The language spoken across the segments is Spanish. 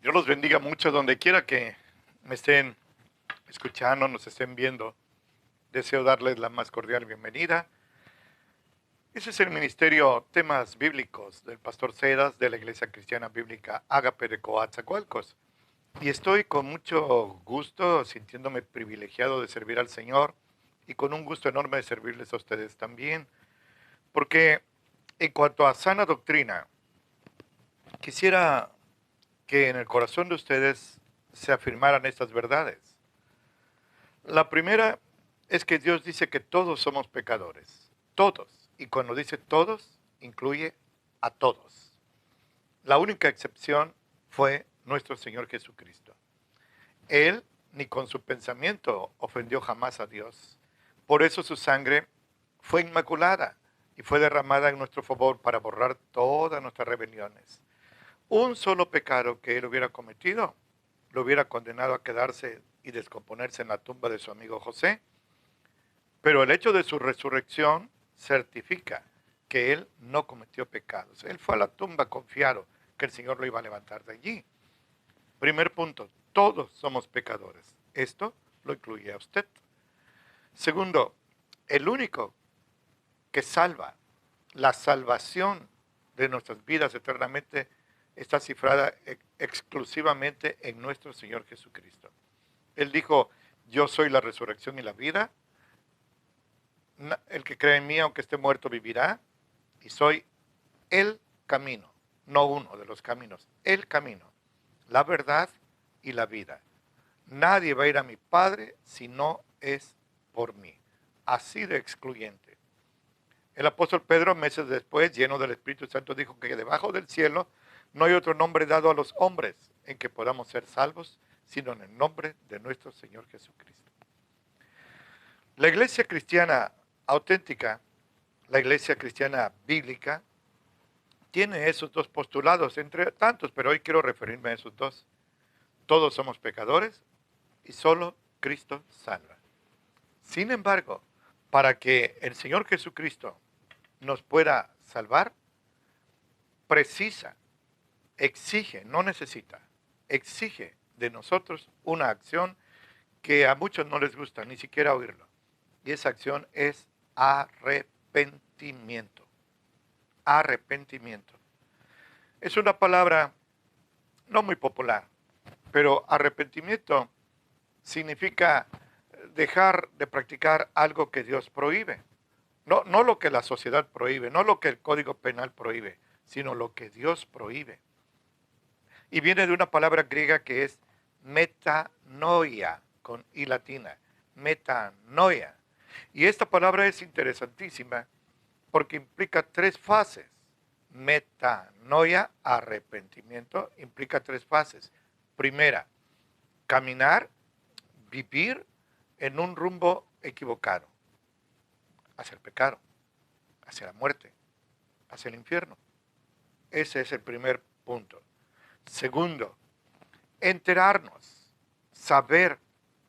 Dios los bendiga mucho donde quiera que me estén escuchando, nos estén viendo. Deseo darles la más cordial bienvenida. Ese es el ministerio Temas Bíblicos del Pastor Cedas de la Iglesia Cristiana Bíblica Ágape de Coatzacoalcos. Y estoy con mucho gusto, sintiéndome privilegiado de servir al Señor y con un gusto enorme de servirles a ustedes también. Porque en cuanto a sana doctrina, quisiera que en el corazón de ustedes se afirmaran estas verdades. La primera es que Dios dice que todos somos pecadores, todos. Y cuando dice todos, incluye a todos. La única excepción fue nuestro Señor Jesucristo. Él ni con su pensamiento ofendió jamás a Dios. Por eso su sangre fue inmaculada y fue derramada en nuestro favor para borrar todas nuestras rebeliones. Un solo pecado que él hubiera cometido lo hubiera condenado a quedarse y descomponerse en la tumba de su amigo José. Pero el hecho de su resurrección certifica que él no cometió pecados. Él fue a la tumba confiado que el Señor lo iba a levantar de allí. Primer punto, todos somos pecadores. Esto lo incluye a usted. Segundo, el único que salva, la salvación de nuestras vidas eternamente está cifrada exclusivamente en nuestro Señor Jesucristo. Él dijo, yo soy la resurrección y la vida. El que cree en mí, aunque esté muerto, vivirá. Y soy el camino, no uno de los caminos, el camino, la verdad y la vida. Nadie va a ir a mi Padre si no es por mí. Así de excluyente. El apóstol Pedro, meses después, lleno del Espíritu Santo, dijo que debajo del cielo no hay otro nombre dado a los hombres en que podamos ser salvos, sino en el nombre de nuestro Señor Jesucristo. La iglesia cristiana auténtica, la iglesia cristiana bíblica, tiene esos dos postulados, entre tantos, pero hoy quiero referirme a esos dos. Todos somos pecadores y solo Cristo salva. Sin embargo, para que el Señor Jesucristo nos pueda salvar, precisa, exige, no necesita, exige de nosotros una acción que a muchos no les gusta ni siquiera oírlo. Y esa acción es arrepentimiento. Arrepentimiento. Es una palabra no muy popular, pero arrepentimiento significa dejar de practicar algo que Dios prohíbe. No lo que la sociedad prohíbe, no lo que el Código Penal prohíbe, sino lo que Dios prohíbe. Y viene de una palabra griega que es metanoia, con i latina, metanoia. Y esta palabra es interesantísima porque implica tres fases. Metanoia, arrepentimiento, implica tres fases. Primera, caminar, vivir en un rumbo equivocado, hacia el pecado, hacia la muerte, hacia el infierno. Ese es el primer punto. Segundo, enterarnos, saber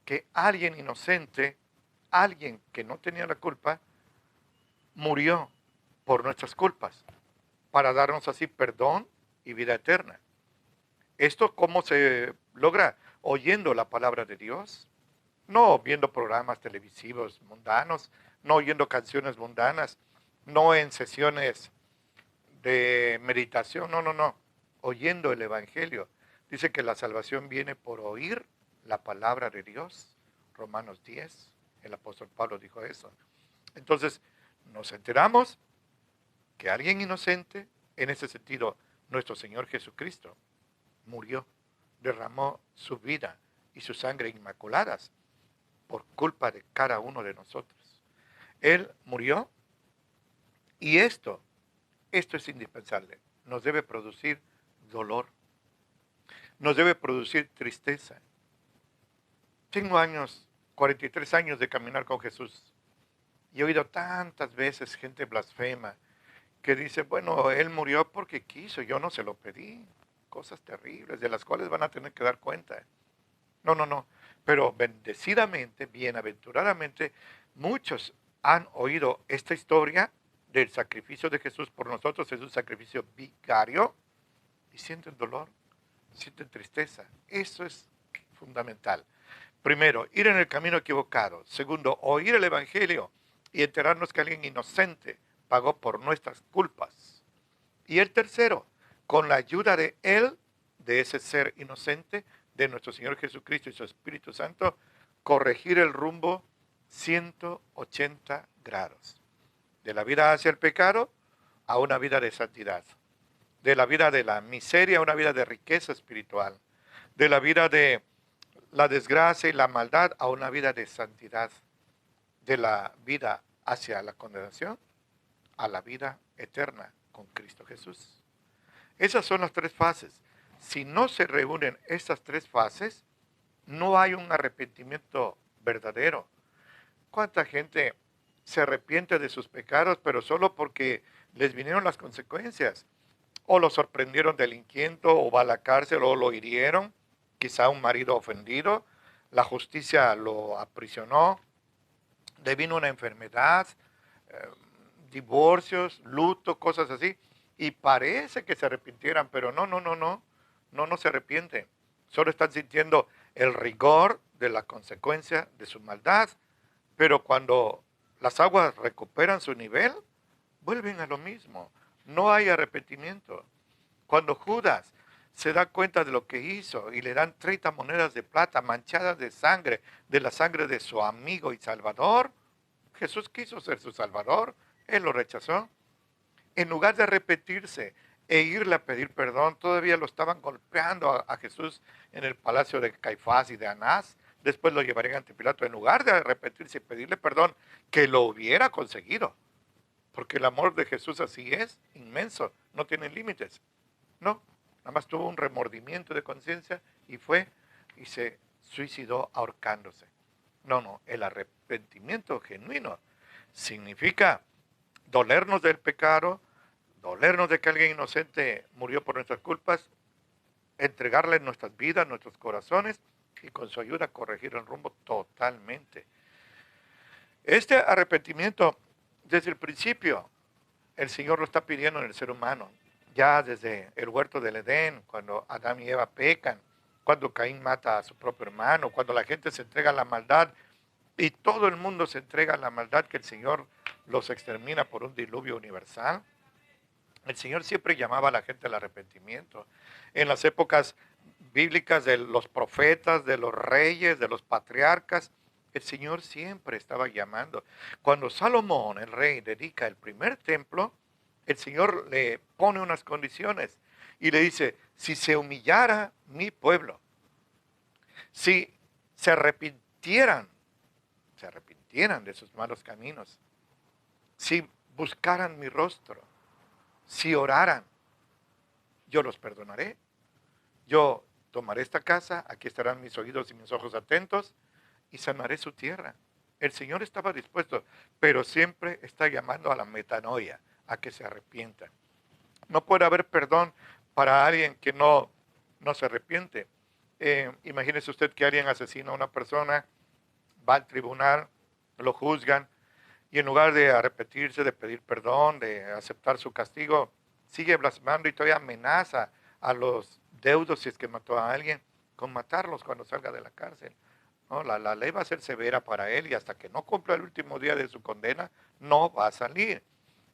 que alguien inocente, alguien que no tenía la culpa, murió por nuestras culpas, para darnos así perdón y vida eterna. ¿Esto cómo se logra? Oyendo la palabra de Dios, no viendo programas televisivos mundanos, no oyendo canciones mundanas, no en sesiones de meditación, no, oyendo el Evangelio. Dice que la salvación viene por oír la palabra de Dios. Romanos 10, el apóstol Pablo dijo eso. Entonces, nos enteramos que alguien inocente, en ese sentido, nuestro Señor Jesucristo, murió, derramó su vida y su sangre inmaculadas por culpa de cada uno de nosotros. Él murió y esto es indispensable. Nos debe producir dolor. Nos debe producir tristeza. Tengo 43 años de caminar con Jesús. Y he oído tantas veces gente blasfema que dice, bueno, Él murió porque quiso, yo no se lo pedí. Cosas terribles de las cuales van a tener que dar cuenta. No. Pero bendecidamente, bienaventuradamente, muchos han oído esta historia del sacrificio de Jesús por nosotros. Es un sacrificio vicario y sienten dolor. sienten tristeza. Eso es fundamental. Primero, ir en el camino equivocado. Segundo, oír el Evangelio y enterarnos que alguien inocente pagó por nuestras culpas. Y el tercero, con la ayuda de Él, de ese ser inocente, de nuestro Señor Jesucristo y su Espíritu Santo, corregir el rumbo 180 grados. De la vida hacia el pecado a una vida de santidad. De la vida de la miseria a una vida de riqueza espiritual. De la vida de la desgracia y la maldad a una vida de santidad. De la vida hacia la condenación a la vida eterna con Cristo Jesús. Esas son las tres fases. Si no se reúnen estas tres fases, no hay un arrepentimiento verdadero. ¿Cuánta gente se arrepiente de sus pecados, pero solo porque les vinieron las consecuencias? O lo sorprendieron delinquiendo, o va a la cárcel, o lo hirieron, quizá un marido ofendido, la justicia lo aprisionó, le vino una enfermedad, divorcios, luto, cosas así, y parece que se arrepintieran, pero no se arrepienten. Solo están sintiendo el rigor de la consecuencia de su maldad, pero cuando las aguas recuperan su nivel, vuelven a lo mismo. No hay arrepentimiento. Cuando Judas se da cuenta de lo que hizo y le dan 30 monedas de plata manchadas de la sangre de su amigo y salvador, Jesús quiso ser su salvador, él lo rechazó. En lugar de arrepentirse e irle a pedir perdón, todavía lo estaban golpeando a Jesús en el palacio de Caifás y de Anás. Después lo llevarían ante Pilato. En lugar de arrepentirse y pedirle perdón, que lo hubiera conseguido. Porque el amor de Jesús así es, inmenso, no tiene límites. No, nada más tuvo un remordimiento de conciencia y fue y se suicidó ahorcándose. No, el arrepentimiento genuino significa dolernos del pecado, dolernos de que alguien inocente murió por nuestras culpas, entregarle nuestras vidas, nuestros corazones y con su ayuda corregir el rumbo totalmente. Este arrepentimiento, desde el principio, el Señor lo está pidiendo en el ser humano. Ya desde el huerto del Edén, cuando Adán y Eva pecan, cuando Caín mata a su propio hermano, cuando la gente se entrega a la maldad y todo el mundo se entrega a la maldad, que el Señor los extermina por un diluvio universal. El Señor siempre llamaba a la gente al arrepentimiento. En las épocas bíblicas de los profetas, de los reyes, de los patriarcas, el Señor siempre estaba llamando. Cuando Salomón, el rey, dedica el primer templo, el Señor le pone unas condiciones y le dice, si se humillara mi pueblo, si se arrepintieran de sus malos caminos, si buscaran mi rostro, si oraran, yo los perdonaré. Yo tomaré esta casa, aquí estarán mis oídos y mis ojos atentos, y sanaré su tierra. El Señor estaba dispuesto, pero siempre está llamando a la metanoia, a que se arrepientan. No puede haber perdón para alguien que no se arrepiente. Imagínese usted que alguien asesina a una persona, va al tribunal, lo juzgan, y en lugar de arrepentirse, de pedir perdón, de aceptar su castigo, sigue blasfemando y todavía amenaza a los deudos, si es que mató a alguien, con matarlos cuando salga de la cárcel. ¿No? La ley va a ser severa para él y hasta que no cumpla el último día de su condena, no va a salir.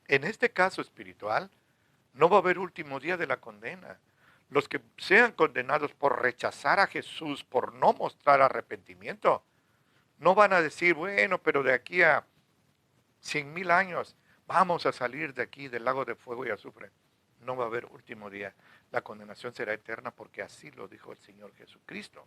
En este caso espiritual, no va a haber último día de la condena. Los que sean condenados por rechazar a Jesús, por no mostrar arrepentimiento, no van a decir, bueno, pero de aquí a 100,000 años vamos a salir de aquí del lago de fuego y azufre. No va a haber último día. La condenación será eterna porque así lo dijo el Señor Jesucristo.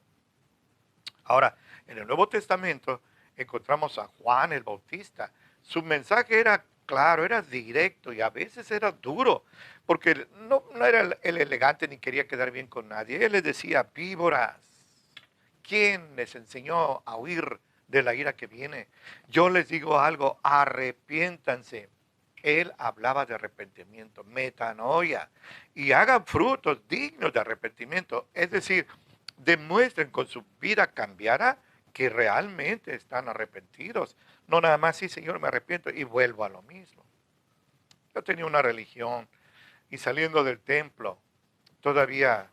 Ahora, en el Nuevo Testamento encontramos a Juan el Bautista. Su mensaje era claro, era directo y a veces era duro, porque no era el elegante ni quería quedar bien con nadie. Él les decía, víboras, ¿quién les enseñó a huir de la ira que viene? Yo les digo algo, arrepiéntanse. Él hablaba de arrepentimiento, metanoia, y hagan frutos dignos de arrepentimiento. Es decir, demuestren con su vida cambiada que realmente están arrepentidos. No nada más, sí, Señor, me arrepiento y vuelvo a lo mismo. Yo tenía una religión y saliendo del templo, todavía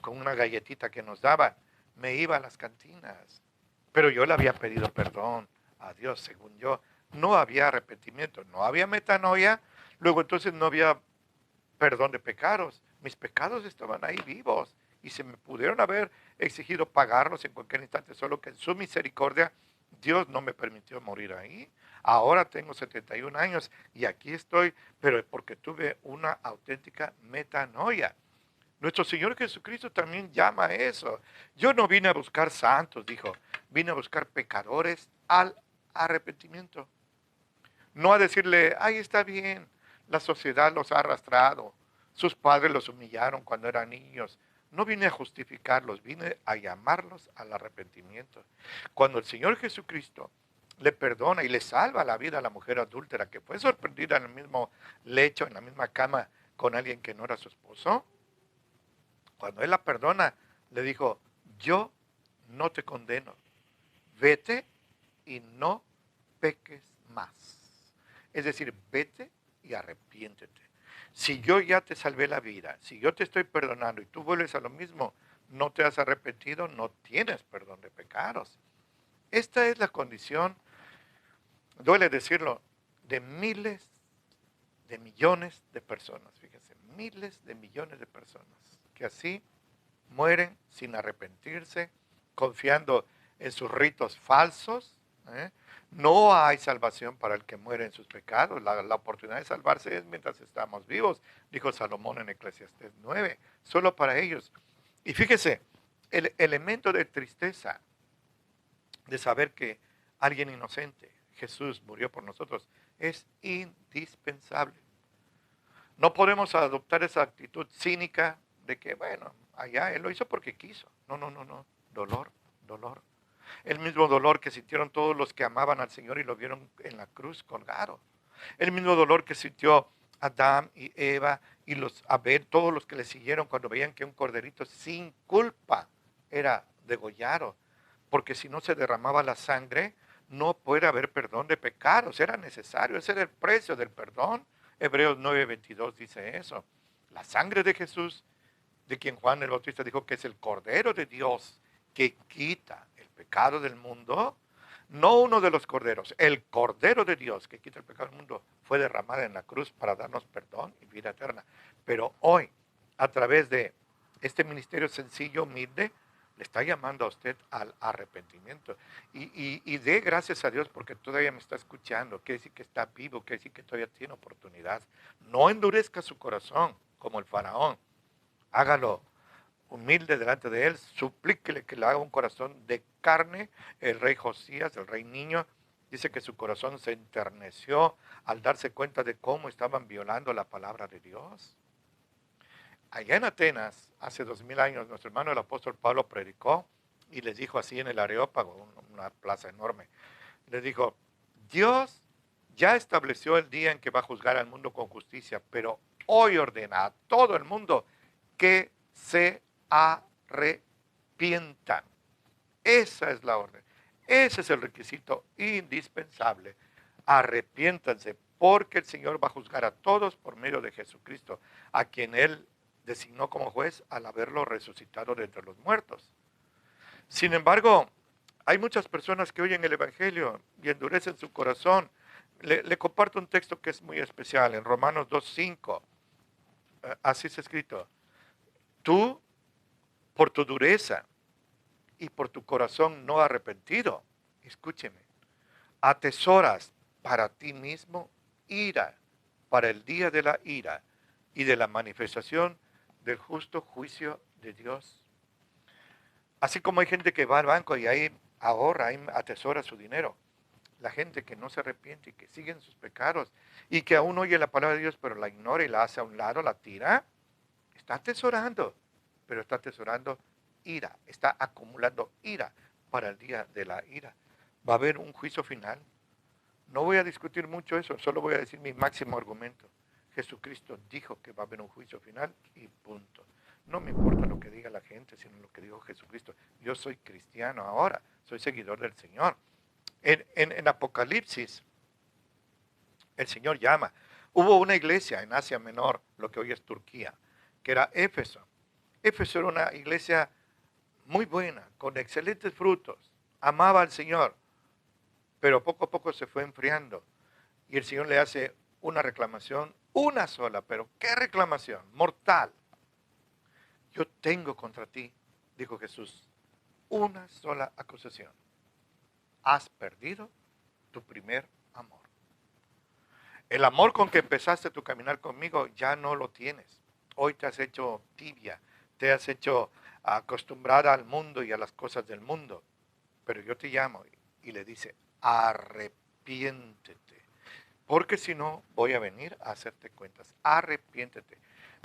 con una galletita que nos daban, me iba a las cantinas. Pero yo le había pedido perdón a Dios, según yo. No había arrepentimiento, no había metanoia. Luego entonces no había perdón de pecados. Mis pecados estaban ahí vivos y se me pudieron haber exigido pagarlos en cualquier instante, solo que en su misericordia Dios no me permitió morir ahí. Ahora tengo 71 años y aquí estoy, pero porque tuve una auténtica metanoia. Nuestro Señor Jesucristo también llama a eso. Yo no vine a buscar santos, dijo, vine a buscar pecadores al arrepentimiento. No a decirle, ay, está bien, la sociedad los ha arrastrado, sus padres los humillaron cuando eran niños. No vine a justificarlos, vine a llamarlos al arrepentimiento. Cuando el Señor Jesucristo le perdona y le salva la vida a la mujer adúltera que fue sorprendida en el mismo lecho, en la misma cama con alguien que no era su esposo, cuando Él la perdona, le dijo, yo no te condeno, vete y no peques más. Es decir, vete y arrepiéntete. Si yo ya te salvé la vida, si yo te estoy perdonando y tú vuelves a lo mismo, no te has arrepentido, no tienes perdón de pecados. Esta es la condición, duele decirlo, de miles de millones de personas, fíjense, miles de millones de personas que así mueren sin arrepentirse, confiando en sus ritos falsos. ¿eh? No hay salvación para el que muere en sus pecados. La oportunidad de salvarse es mientras estamos vivos, dijo Salomón en Eclesiastés 9, solo para ellos. Y fíjese, el elemento de tristeza de saber que alguien inocente, Jesús, murió por nosotros, es indispensable. No podemos adoptar esa actitud cínica de que, bueno, allá Él lo hizo porque quiso. No, no, no, no. Dolor, dolor. El mismo dolor que sintieron todos los que amaban al Señor y lo vieron en la cruz colgado. El mismo dolor que sintió Adán y Eva y Abel, todos los que le siguieron cuando veían que un corderito sin culpa era degollado. Porque si no se derramaba la sangre, no puede haber perdón de pecados. Era necesario, ese era el precio del perdón. Hebreos 9:22 dice eso. La sangre de Jesús, de quien Juan el Bautista dijo que es el Cordero de Dios que quita el pecado del mundo, no uno de los corderos, el Cordero de Dios que quita el pecado del mundo, fue derramada en la cruz para darnos perdón y vida eterna. Pero hoy, a través de este ministerio sencillo, humilde, le está llamando a usted al arrepentimiento. Y dé gracias a Dios porque todavía me está escuchando. Quiere decir que está vivo, quiere decir que todavía tiene oportunidad. No endurezca su corazón como el faraón. Hágalo humilde delante de él. Suplíquele que le haga un corazón de carne. El rey Josías, el rey niño, dice que su corazón se enterneció al darse cuenta de cómo estaban violando la palabra de Dios. Allá en Atenas, hace 2000 años, nuestro hermano el apóstol Pablo predicó y les dijo así en el Areópago, una plaza enorme, les dijo, Dios ya estableció el día en que va a juzgar al mundo con justicia, pero hoy ordena a todo el mundo que se arrepientan. Esa es la orden. Ese es el requisito indispensable. Arrepiéntanse, porque el Señor va a juzgar a todos por medio de Jesucristo, a quien Él designó como juez al haberlo resucitado de entre los muertos. Sin embargo, hay muchas personas que oyen el Evangelio y endurecen su corazón. Le comparto un texto que es muy especial, en Romanos 2:5. Así es escrito. Tú, por tu dureza y por tu corazón no arrepentido, escúcheme, atesoras para ti mismo ira para el día de la ira y de la manifestación del justo juicio de Dios. Así como hay gente que va al banco y ahí ahorra, ahí atesora su dinero. La gente que no se arrepiente y que sigue en sus pecados y que aún oye la palabra de Dios pero la ignora y la hace a un lado, la tira, está atesorando, pero está atesorando ira, está acumulando ira para el día de la ira. Va a haber un juicio final. No voy a discutir mucho eso, solo voy a decir mi máximo argumento. Jesucristo dijo que va a haber un juicio final y punto. No me importa lo que diga la gente, sino lo que dijo Jesucristo. Yo soy cristiano ahora, soy seguidor del Señor. En Apocalipsis, el Señor llama. Hubo una iglesia en Asia Menor, lo que hoy es Turquía, que era Éfeso. Éfeso era una iglesia muy buena, con excelentes frutos. Amaba al Señor, pero poco a poco se fue enfriando. Y el Señor le hace una reclamación, una sola, pero ¿qué reclamación? Mortal. Yo tengo contra ti, dijo Jesús, una sola acusación. Has perdido tu primer amor. El amor con que empezaste tu caminar conmigo ya no lo tienes. Hoy te has hecho tibia, te has hecho acostumbrada al mundo y a las cosas del mundo. Pero yo te llamo y le dice, arrepiéntete. Porque si no, voy a venir a hacerte cuentas. Arrepiéntete.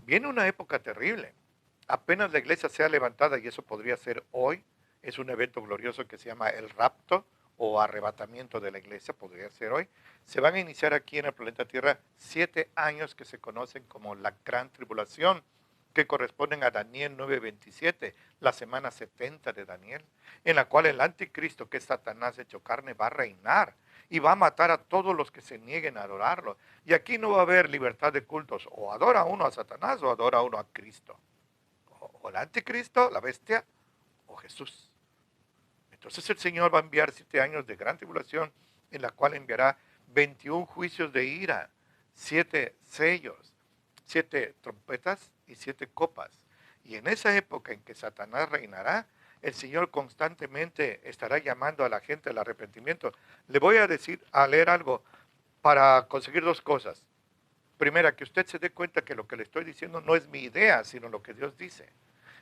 Viene una época terrible. Apenas la iglesia sea levantada, y eso podría ser hoy, es un evento glorioso que se llama el rapto o arrebatamiento de la iglesia, podría ser hoy. Se van a iniciar aquí en el planeta Tierra 7 años que se conocen como la gran tribulación, que corresponden a Daniel 9:27, la semana 70 de Daniel, en la cual el anticristo, que es Satanás hecho carne, va a reinar y va a matar a todos los que se nieguen a adorarlo. Y aquí no va a haber libertad de cultos, o adora uno a Satanás o adora uno a Cristo, o el anticristo, la bestia, o Jesús. Entonces el Señor va a enviar 7 años de gran tribulación, en la cual enviará 21 juicios de ira, 7 sellos, 7 trompetas y 7 copas. Y en esa época en que Satanás reinará, el Señor constantemente estará llamando a la gente al arrepentimiento. Le voy a decir, a leer algo para conseguir 2 cosas. Primera, que usted se dé cuenta que lo que le estoy diciendo no es mi idea, sino lo que Dios dice.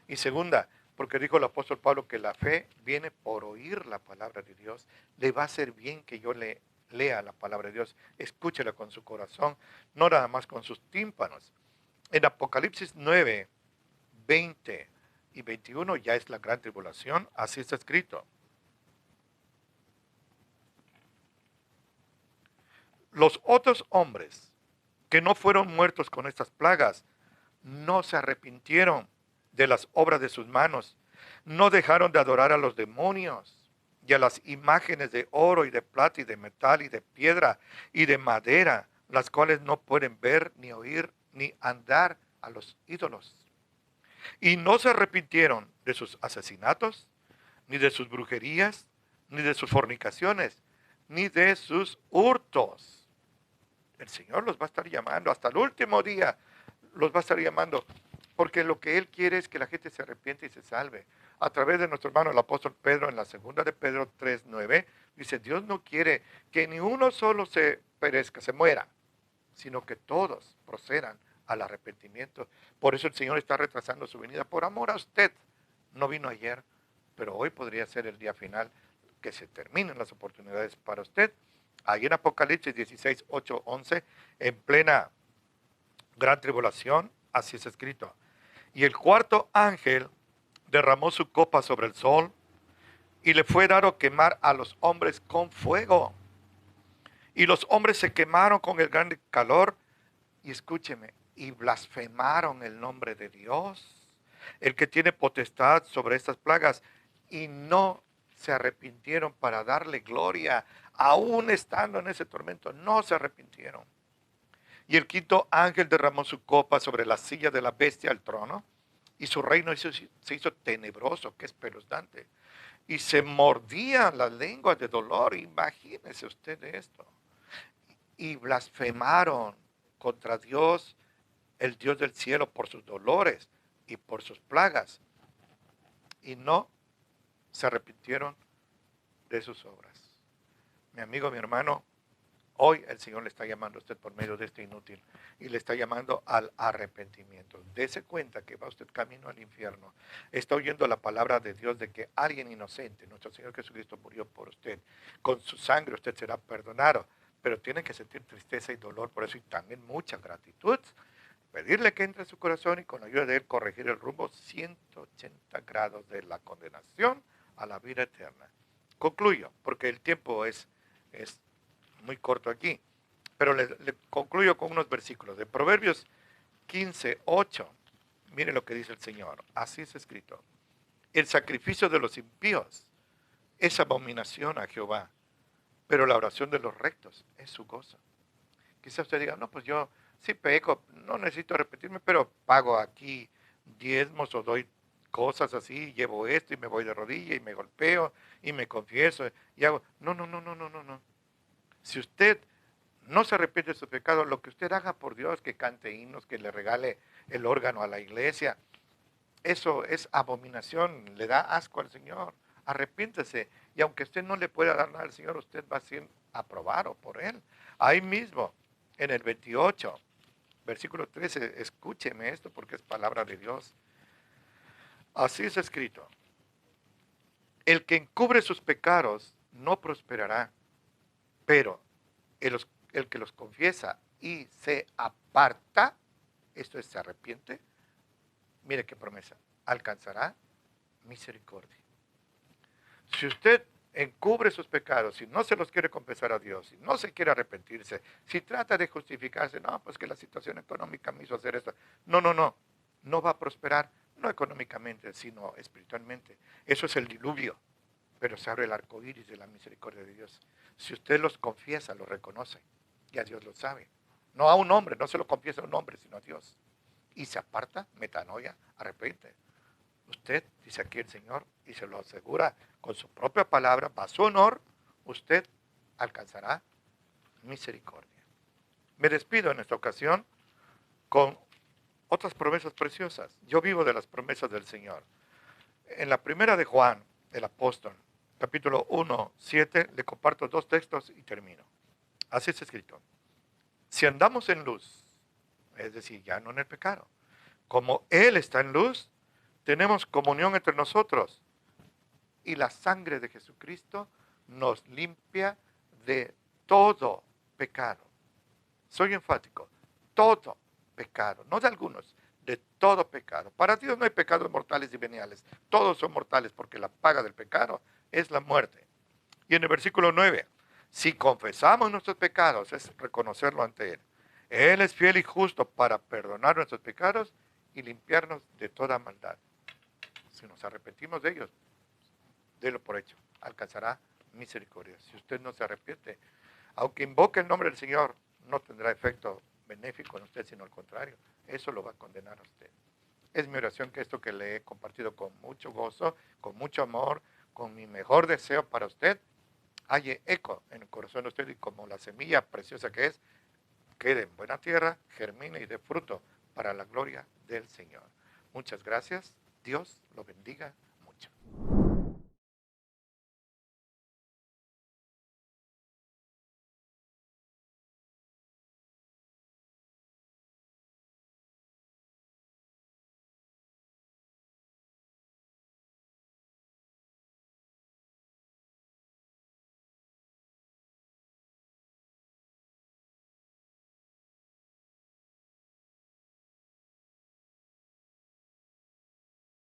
Y segunda, porque dijo el apóstol Pablo que la fe viene por oír la palabra de Dios. Le va a hacer bien que yo le lea la palabra de Dios, escúchela con su corazón, no nada más con sus tímpanos. En Apocalipsis 9, 20 y 21 ya es la gran tribulación, así está escrito. Los otros hombres que no fueron muertos con estas plagas no se arrepintieron de las obras de sus manos, no dejaron de adorar a los demonios y a las imágenes de oro y de plata y de metal y de piedra y de madera, las cuales no pueden ver ni oír ni andar a los ídolos. Y no se arrepintieron de sus asesinatos, ni de sus brujerías, ni de sus fornicaciones, ni de sus hurtos. El Señor los va a estar llamando hasta el último día, los va a estar llamando, porque lo que Él quiere es que la gente se arrepiente y se salve. A través de nuestro hermano el apóstol Pedro, en la segunda de Pedro 3:9, dice, Dios no quiere que ni uno solo se perezca, se muera, sino que todos procedan al arrepentimiento. Por eso el Señor está retrasando su venida, por amor a usted. No vino ayer, pero hoy podría ser el día final, que se terminen las oportunidades para usted. Ahí en Apocalipsis 16, 8, 11, en plena gran tribulación, así es escrito. Y el cuarto ángel derramó su copa sobre el sol y le fue dado quemar a los hombres con fuego. Y los hombres se quemaron con el gran calor y escúcheme, y blasfemaron el nombre de Dios, el que tiene potestad sobre estas plagas, y no se arrepintieron para darle gloria, aún estando en ese tormento, no se arrepintieron. Y el quinto ángel derramó su copa sobre la silla de la bestia al trono, y su reino se hizo tenebroso, que es espeluznante, y se mordían las lenguas de dolor. Imagínese usted esto. Y blasfemaron contra Dios, el Dios del cielo, por sus dolores y por sus plagas, y no se arrepintieron de sus obras. Mi amigo, mi hermano, hoy el Señor le está llamando a usted por medio de este inútil y le está llamando al arrepentimiento. Dese cuenta que va usted camino al infierno. Está oyendo la palabra de Dios de que alguien inocente, nuestro Señor Jesucristo, murió por usted. Con su sangre usted será perdonado, pero tiene que sentir tristeza y dolor por eso, y también mucha gratitud. Pedirle que entre en su corazón y con la ayuda de Él corregir el rumbo 180 grados de la condenación a la vida eterna. Concluyo, porque el tiempo es muy corto aquí, pero le concluyo con unos versículos de Proverbios 15:8. Mire lo que dice el Señor, así es escrito. El sacrificio de los impíos es abominación a Jehová, pero la oración de los rectos es su gozo. Quizás usted diga, no, pues yo sí peco, no necesito repetirme, pero pago aquí diezmos o doy cosas así, llevo esto y me voy de rodilla y me golpeo y me confieso y hago. No, no, no, no, no, no, no. Si usted no se arrepiente de su pecado, lo que usted haga por Dios, que cante himnos, que le regale el órgano a la iglesia, eso es abominación, le da asco al Señor. Arrepiéntese. Y aunque usted no le pueda dar nada al Señor, usted va a ser aprobado por Él. Ahí mismo, en el 28, versículo 13, escúcheme esto porque es palabra de Dios. Así es escrito. El que encubre sus pecados no prosperará, pero el que los confiesa y se aparta, esto es, se arrepiente, mire qué promesa, alcanzará misericordia. Si usted encubre sus pecados, si no se los quiere confesar a Dios, si no se quiere arrepentirse, si trata de justificarse, no, pues que la situación económica me hizo hacer esto. No, no, no, no va a prosperar, no económicamente, sino espiritualmente. Eso es el diluvio, pero se abre el arco iris de la misericordia de Dios. Si usted los confiesa, los reconoce, ya Dios lo sabe. No a un hombre, no se lo confiesa a un hombre, sino a Dios. Y se aparta, metanoia, arrepiente. Usted, dice aquí el Señor, y se lo asegura con su propia palabra, para su honor, usted alcanzará misericordia. Me despido en esta ocasión con otras promesas preciosas. Yo vivo de las promesas del Señor. En la primera de Juan, el apóstol, capítulo 1, 7, le comparto dos textos y termino. Así es escrito. Si andamos en luz, es decir, ya no en el pecado, como Él está en luz, tenemos comunión entre nosotros y la sangre de Jesucristo nos limpia de todo pecado. Soy enfático, todo pecado, no de algunos, de todo pecado. Para Dios no hay pecados mortales y veniales, todos son mortales porque la paga del pecado es la muerte. Y en el versículo 9, si confesamos nuestros pecados, es reconocerlo ante Él. Él es fiel y justo para perdonar nuestros pecados y limpiarnos de toda maldad. Si nos arrepentimos de ellos, délo por hecho, alcanzará misericordia. Si usted no se arrepiente, aunque invoque el nombre del Señor, no tendrá efecto benéfico en usted, sino al contrario, eso lo va a condenar a usted. Es mi oración que esto que le he compartido con mucho gozo, con mucho amor, con mi mejor deseo para usted, haya eco en el corazón de usted y como la semilla preciosa que es, quede en buena tierra, germine y dé fruto para la gloria del Señor. Muchas gracias. Dios lo bendiga mucho.